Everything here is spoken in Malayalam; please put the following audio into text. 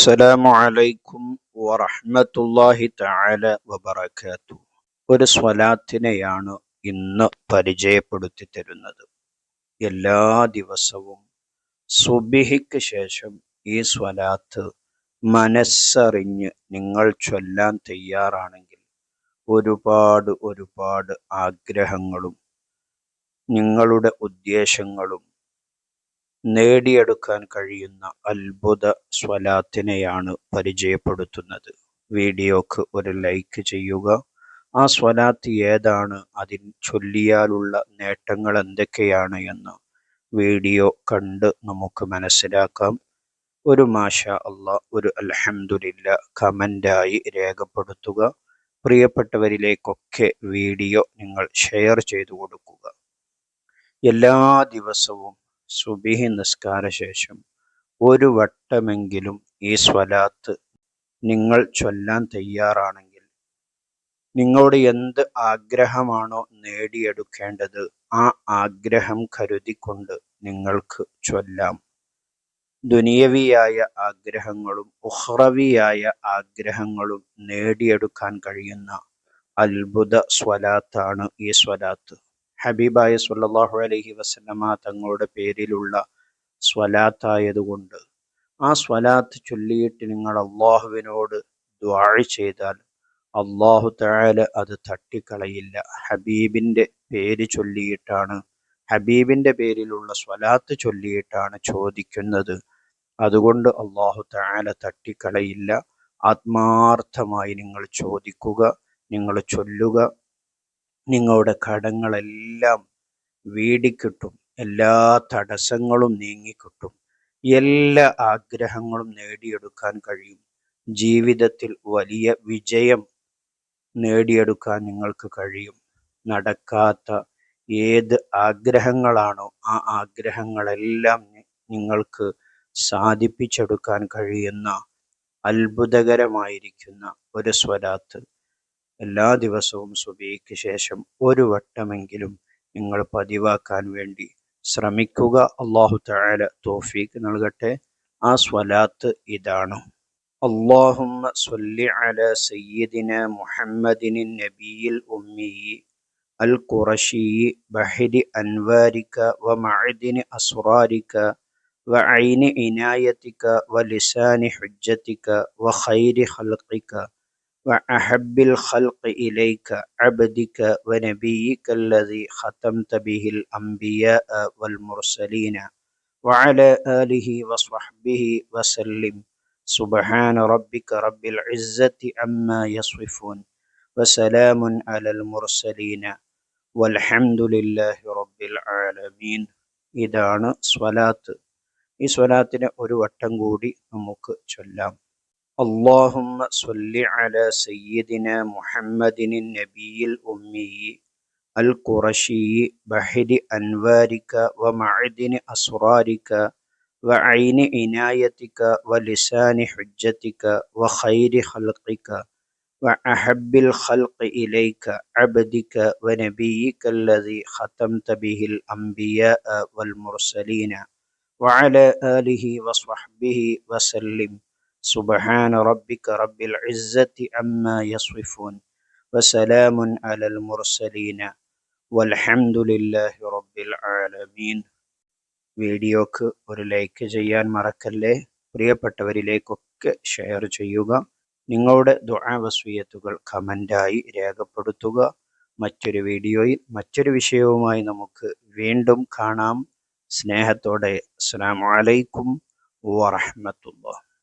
അസ്സലാമു അലൈക്കും വറഹ്മത്തുള്ളാഹി തആല വബറകാതുഹു. ഒരു സ്വലാത്തിനെയാണ് ഇന്ന് പരിചയപ്പെടുത്തി തരുന്നത്. എല്ലാ ദിവസവും സുബ്ഹിക്ക് ശേഷം ഈ സ്വലാത്ത് മനസ്സറിഞ്ഞ് നിങ്ങൾ ചൊല്ലാൻ തയ്യാറാണെങ്കിൽ ഒരുപാട് ആഗ്രഹങ്ങളും നിങ്ങളുടെ ഉദ്ദേശങ്ങളും നേടിയെടുക്കാൻ കഴിയുന്ന അത്ഭുത സ്വലാത്തിനെയാണ് പരിചയപ്പെടുത്തുന്നത്. വീഡിയോക്ക് ഒരു ലൈക്ക് ചെയ്യുക. ആ സ്വലാത്ത് ഏതാണ്, അതിൽ ചൊല്ലിയാലുള്ള നേട്ടങ്ങൾ എന്തൊക്കെയാണ് എന്ന് വീഡിയോ കണ്ട് നമുക്ക് മനസ്സിലാക്കാം. ഒരു മാഷാ അല്ലാഹ്, ഒരു അൽഹംദുലില്ലാ കമൻ്റായി രേഖപ്പെടുത്തുക. പ്രിയപ്പെട്ടവരിലേക്കൊക്കെ വീഡിയോ നിങ്ങൾ ഷെയർ ചെയ്തു കൊടുക്കുക. എല്ലാ ദിവസവും സുബ്ഹി നിസ്കാര ശേഷം ഒരു വട്ടമെങ്കിലും ഈ സ്വലാത്ത് നിങ്ങൾ ചൊല്ലാൻ തയ്യാറാണെങ്കിൽ നിങ്ങളുടെ എന്ത് ആഗ്രഹമാണോ നേടിയെടുക്കേണ്ടത് ആ ആഗ്രഹം കരുതിക്കൊണ്ട് നിങ്ങൾക്ക് ചൊല്ലാം. ദുനിയവിയായ ആഗ്രഹങ്ങളും ഉഖ്റവിയായ ആഗ്രഹങ്ങളും നേടിയെടുക്കാൻ കഴിയുന്ന അത്ഭുത സ്വലാത്താണ് ഈ സ്വലാത്ത്. ഹബീബായ സ്വല്ലല്ലാഹു അലൈഹി വസല്ലമ തങ്ങളുടെ പേരിലുള്ള സ്വലാത്തായതുകൊണ്ട് ആ സ്വലാത്ത് ചൊല്ലിയിട്ട് നിങ്ങൾ അള്ളാഹുവിനോട് ദുആ ചെയ്താൽ അള്ളാഹു തആല അത് തട്ടിക്കളയില്ല. ഹബീബിൻ്റെ പേര് ചൊല്ലിയിട്ടാണ്, ഹബീബിൻ്റെ പേരിലുള്ള സ്വലാത്ത് ചൊല്ലിയിട്ടാണ് ചോദിക്കുന്നത്. അതുകൊണ്ട് അള്ളാഹു തആല തട്ടിക്കളയില്ല. ആത്മാർത്ഥമായി നിങ്ങൾ ചോദിക്കുക, നിങ്ങൾ ചൊല്ലുക. നിങ്ങളുടെ കടങ്ങളെല്ലാം വീടിക്കിട്ടും, എല്ലാ തടസ്സങ്ങളും നീങ്ങിക്കിട്ടും, എല്ലാ ആഗ്രഹങ്ങളും നേടിയെടുക്കാൻ കഴിയും. ജീവിതത്തിൽ വലിയ വിജയം നേടിയെടുക്കാൻ നിങ്ങൾക്ക് കഴിയും. നടക്കാത്ത ഏത് ആഗ്രഹങ്ങളാണോ ആ ആഗ്രഹങ്ങളെല്ലാം നിങ്ങൾക്ക് സാധിപ്പിച്ചെടുക്കാൻ കഴിയുന്ന അത്ഭുതകരമായിരിക്കുന്ന ഒരു സ്വലാത്ത് എല്ലാ ദിവസവും സുബ്ഹിക്ക് ശേഷം ഒരു വട്ടമെങ്കിലും നിങ്ങൾ പതിവാക്കാൻ വേണ്ടി ശ്രമിക്കുക. അല്ലാഹു തആല തൗഫീഖ് നൽകട്ടെ. ആ സ്വലാത്ത് ഇതാണ്: അല്ലാഹുമ്മ സ്വല്ലി അലാ സയ്യിദിനാ മുഹമ്മദിൻ നബിയിൽ ഉമ്മി അൽ ഖുറശി ബഹരി അൻവാരിക വ മഅദിനി അസ്റാരിക വ ഐനി ഇനായതിക വ ലിസാനി ഹുജ്ജതിക വ ഖൈരി ഖൽഖിക وأحب الخلق إليك عبدك ونبيك الذي ختمت به الأنبياء والمرسلين وعلى آله وصحبه وسلم. سبحان ربك رب العزة عما يصفون وسلام على المرسلين والحمد لله رب العالمين. ഇതാണ് സ്വലാത്ത്. ഈ സ്വലാത്തിനെ ഒരു വട്ടം കൂടി നമുക്ക് ചൊല്ലാം. اللهم صل على سيدنا محمد النبي الأمي القرشي بحر أنوارك ومعدن أسرارك وعين عنايتك ولسان حجتك وخير خلقك وأحب الخلق إليك عبدك ونبيك الذي ختمت به الأنبياء والمرسلين وعلى آله وصحبه وسلم. سبحان ربك رب العزة عما يصفون وسلام على المرسلين والحمد لله رب العالمين. വീഡിയോക്ക് ഒരു ലൈക്ക് ചെയ്യാൻ മറക്കല്ലേ. പ്രിയപ്പെട്ടവരിലേക്കൊക്കെ ഷെയർ ചെയ്യുക. നിങ്ങളുടെ ദുആ വസിയത്തുകൾ കമൻ്റായി രേഖപ്പെടുത്തുക. മറ്റൊരു വീഡിയോയിൽ മറ്റൊരു വിഷയവുമായി നമുക്ക് വീണ്ടും കാണാം. സ്നേഹത്തോടെ അസ്സലാമു അലൈക്കും വറഹ്മത്തുള്ളാഹി.